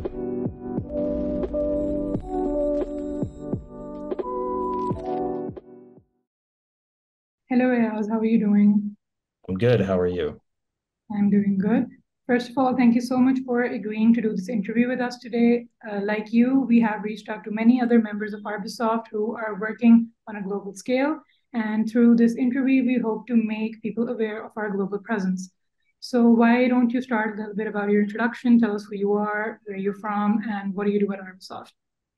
Hello, Ayaz. How are you doing? I'm good. How are you? I'm doing good. First of all, thank you so much for agreeing to do this interview with us today. Like you, we have reached out to many other members of Arbisoft who are working on a global scale. And through this interview, we hope to make people aware of our global presence. So, why don't you start a little bit about your introduction? Tell us who you are, where you're from, and what do you do at Arbisoft?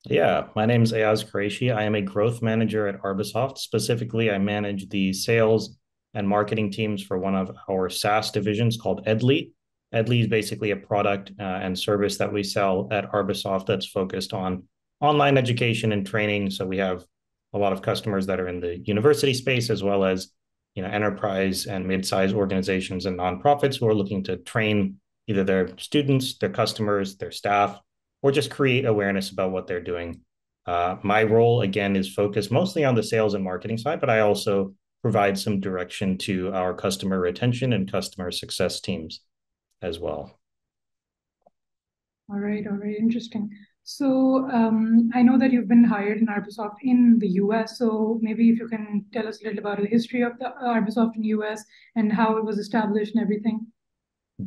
Yeah, my name's Ayaz Quraishi. I am a growth manager at Arbisoft. Specifically, I manage the sales and marketing teams for one of our SaaS divisions called Edly. Edly is basically a product and service that we sell at Arbisoft that's focused on online education and training. So we have a lot of customers that are in the university space as well as enterprise and mid-sized organizations and nonprofits who are looking to train either their students, their customers, their staff, or just create awareness about what they're doing. My role, again, is focused mostly on the sales and marketing side, but I also provide some direction to our customer retention and customer success teams as well. All right, interesting. So I know that you've been hired in Arbisoft in the US. So maybe if you can tell us a little about the history of the Arbisoft in the US and how it was established and everything.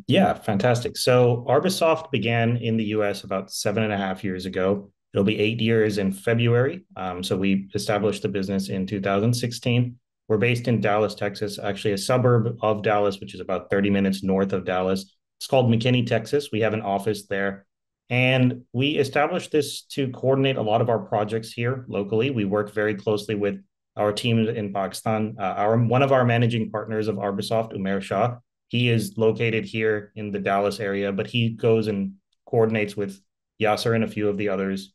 Yeah, fantastic. So Arbisoft began in the US about 7.5 years ago. It'll be 8 years in February. So we established the business in 2016. We're based in Dallas, Texas, actually a suburb of Dallas, which is about 30 minutes north of Dallas. It's called McKinney, Texas. We have an office there. And we established this to coordinate a lot of our projects here locally. We work very closely with our teams in Pakistan. One of our managing partners of Arbisoft, Umair Shah, he is located here in the Dallas area, but he goes and coordinates with Yasser and a few of the others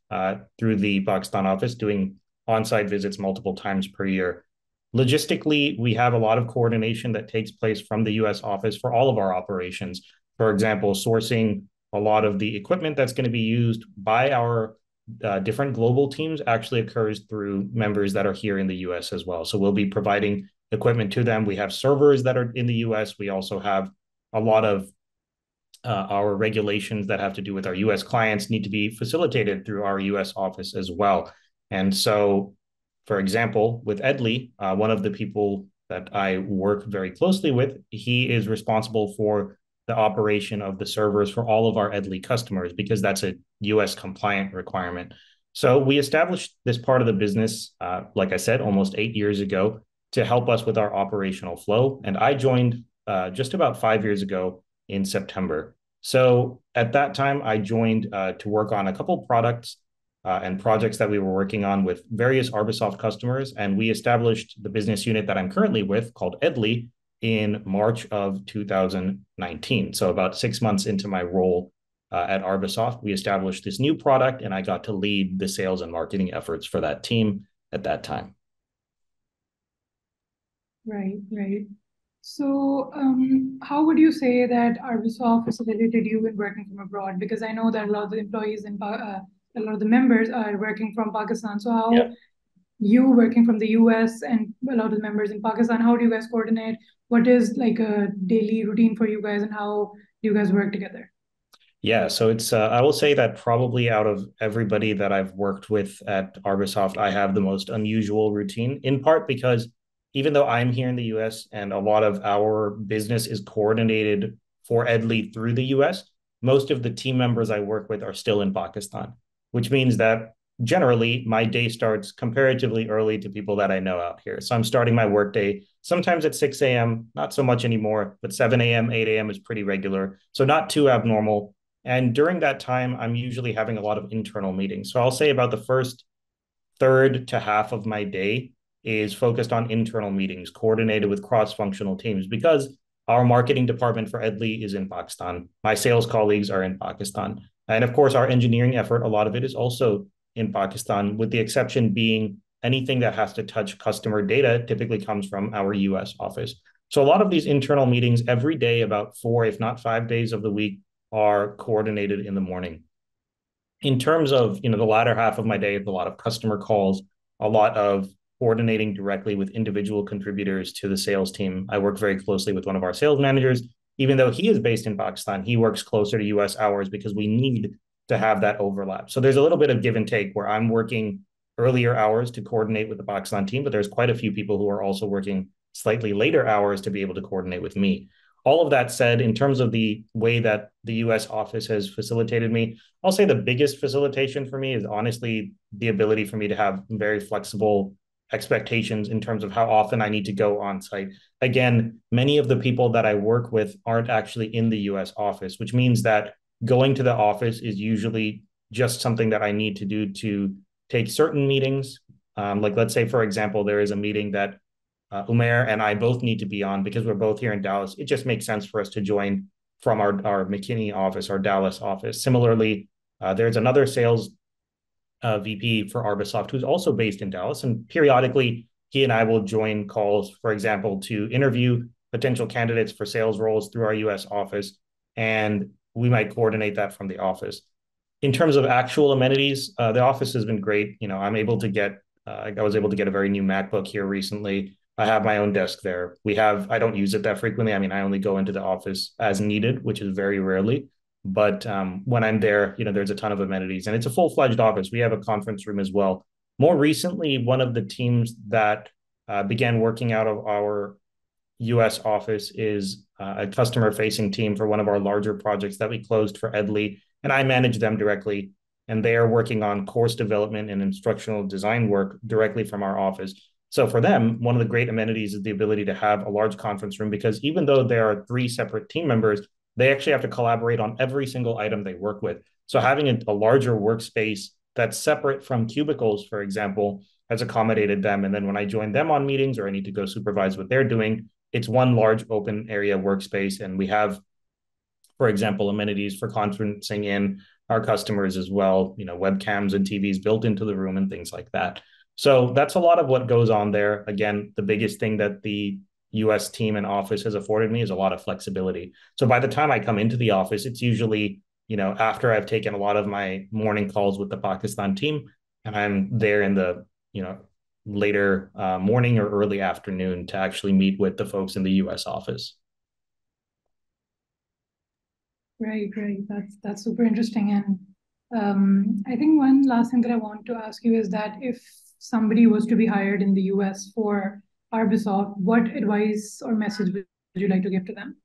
through the Pakistan office, doing on-site visits multiple times per year. Logistically, we have a lot of coordination that takes place from the US office for all of our operations. For example, sourcing a lot of the equipment that's going to be used by our different global teams actually occurs through members that are here in the US as well. So we'll be providing equipment to them. We have servers that are in the US. We also have a lot of our regulations that have to do with our US clients need to be facilitated through our US office as well. And so, for example, with Edley, one of the people that I work very closely with, he is responsible for the operation of the servers for all of our Edley customers because that's a US compliant requirement. So we established this part of the business, like I said, almost 8 years ago to help us with our operational flow. And I joined just about 5 years ago in September. So at that time, I joined to work on a couple products and projects that we were working on with various Arbisoft customers. And we established the business unit that I'm currently with called Edly in March of 2019. So about 6 months into my role at Arbisoft, we established this new product and I got to lead the sales and marketing efforts for that team at that time. Right, right. So, how would you say that Arbisoft facilitated you in working from abroad? Because I know that a lot of the employees and a lot of the members are working from Pakistan. So, how Yeah. you working from the US and a lot of the members in Pakistan, how do you guys coordinate? What is like a daily routine for you guys and how do you guys work together? Yeah, so it's I will say that probably out of everybody that I've worked with at Arbisoft, I have the most unusual routine, in part because even though I'm here in the US and a lot of our business is coordinated for Edley through the US, most of the team members I work with are still in Pakistan, which means that generally my day starts comparatively early to people that I know out here. So I'm starting my workday sometimes at 6 a.m., not so much anymore, but 7 a.m., 8 a.m. is pretty regular. So not too abnormal, and during that time, I'm usually having a lot of internal meetings. So I'll say about the first third to half of my day is focused on internal meetings, coordinated with cross-functional teams, because our marketing department for Edley is in Pakistan. My sales colleagues are in Pakistan. And of course, our engineering effort, a lot of it is also in Pakistan, with the exception being anything that has to touch customer data typically comes from our US office. So a lot of these internal meetings every day, about 4, if not 5 days of the week, are coordinated in the morning. In terms of the latter half of my day, a lot of customer calls, a lot of coordinating directly with individual contributors to the sales team. I work very closely with one of our sales managers. Even though he is based in Pakistan, he works closer to US hours because we need to have that overlap. So there's a little bit of give and take where I'm working earlier hours to coordinate with the Pakistan team, but there's quite a few people who are also working slightly later hours to be able to coordinate with me. All of that said, in terms of the way that the US office has facilitated me, I'll say the biggest facilitation for me is honestly the ability for me to have very flexible expectations in terms of how often I need to go on site. Again, many of the people that I work with aren't actually in the US office, which means that going to the office is usually just something that I need to do to take certain meetings. Like, let's say, for example, there is a meeting that Umair and I both need to be on because we're both here in Dallas. It just makes sense for us to join from our McKinney office, our Dallas office. Similarly, there's another sales VP for Arbisoft who's also based in Dallas. And periodically, he and I will join calls, for example, to interview potential candidates for sales roles through our US office. And we might coordinate that from the office. In terms of actual amenities, the office has been great. I'm able to get, I was able to get a very new MacBook here recently. I have my own desk there. I don't use it that frequently. I mean, I only go into the office as needed, which is very rarely. But when I'm there, there's a ton of amenities and it's a full-fledged office. We have a conference room as well. More recently, one of the teams that began working out of our US office is a customer-facing team for one of our larger projects that we closed for Edley, and I manage them directly. And they are working on course development and instructional design work directly from our office. So for them, one of the great amenities is the ability to have a large conference room because even though there are 3 separate team members, they actually have to collaborate on every single item they work with. So having a larger workspace that's separate from cubicles, for example, has accommodated them. And then when I join them on meetings or I need to go supervise what they're doing, it's one large open area workspace. And we have, for example, amenities for conferencing in our customers as well, webcams and TVs built into the room and things like that. So that's a lot of what goes on there. Again, the biggest thing that the US team and office has afforded me is a lot of flexibility. So by the time I come into the office, it's usually, after I've taken a lot of my morning calls with the Pakistan team and I'm there in the, later morning or early afternoon to actually meet with the folks in the US office. Right. That's super interesting. And I think one last thing that I want to ask you is that if somebody was to be hired in the US for Arbisoft, what advice or message would you like to give to them?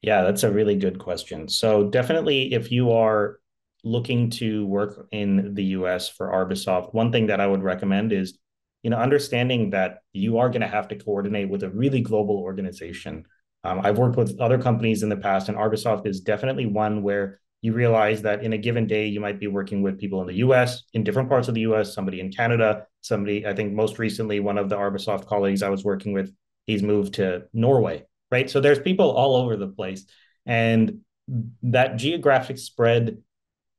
Yeah, that's a really good question. So definitely if you are looking to work in the US for Arbisoft, one thing that I would recommend is, understanding that you are going to have to coordinate with a really global organization. I've worked with other companies in the past, and Arbisoft is definitely one where you realize that in a given day, you might be working with people in the US, in different parts of the US, somebody in Canada, somebody, I think most recently, one of the Arbisoft colleagues I was working with, he's moved to Norway, right? So there's people all over the place. And that geographic spread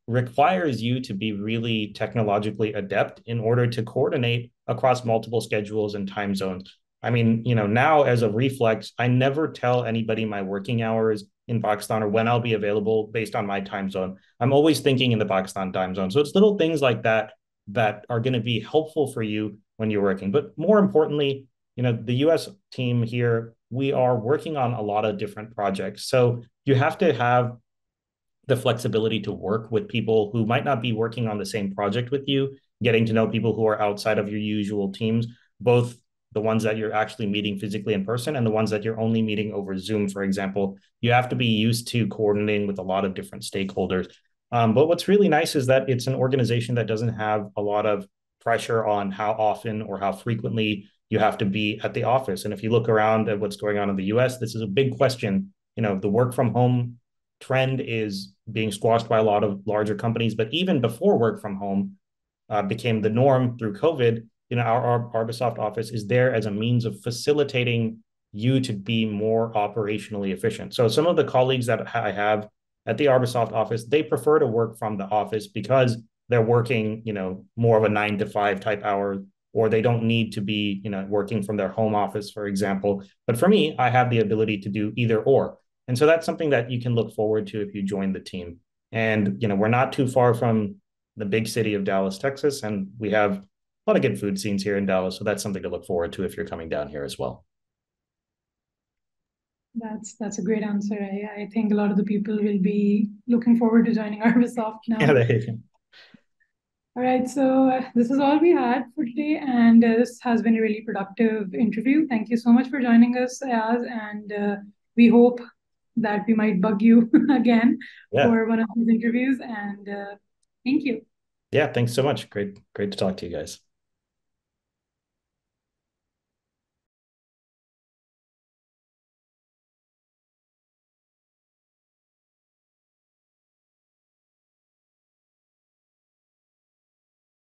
requires you to be really technologically adept in order to coordinate across multiple schedules and time zones. I mean, now as a reflex, I never tell anybody my working hours in Pakistan or when I'll be available based on my time zone. I'm always thinking in the Pakistan time zone. So it's little things like that that are going to be helpful for you when you're working. But more importantly, the US team here, we are working on a lot of different projects. So you have to have the flexibility to work with people who might not be working on the same project with you, getting to know people who are outside of your usual teams, both the ones that you're actually meeting physically in person and the ones that you're only meeting over Zoom, for example. You have to be used to coordinating with a lot of different stakeholders. But what's really nice is that it's an organization that doesn't have a lot of pressure on how often or how frequently you have to be at the office. And if you look around at what's going on in the US, this is a big question. The work from home trend is being squashed by a lot of larger companies. But even before work from home became the norm through COVID, our Arbisoft office is there as a means of facilitating you to be more operationally efficient. So some of the colleagues that I have at the Arbisoft office, they prefer to work from the office because they're working, more of a 9 to 5 type hour, or they don't need to be, working from their home office, for example. But for me, I have the ability to do either or. And so that's something that you can look forward to if you join the team. And, we're not too far from the big city of Dallas, Texas, and we have a lot of good food scenes here in Dallas. So that's something to look forward to if you're coming down here as well. That's a great answer. I think a lot of the people will be looking forward to joining Arbisoft Yeah, now. there you go. All right, so this is all we had for today, and this has been a really productive interview. Thank you so much for joining us, Ayaz, and we hope that we might bug you again Yeah. for one of these interviews. And thank you. Yeah, thanks so much. Great to talk to you guys.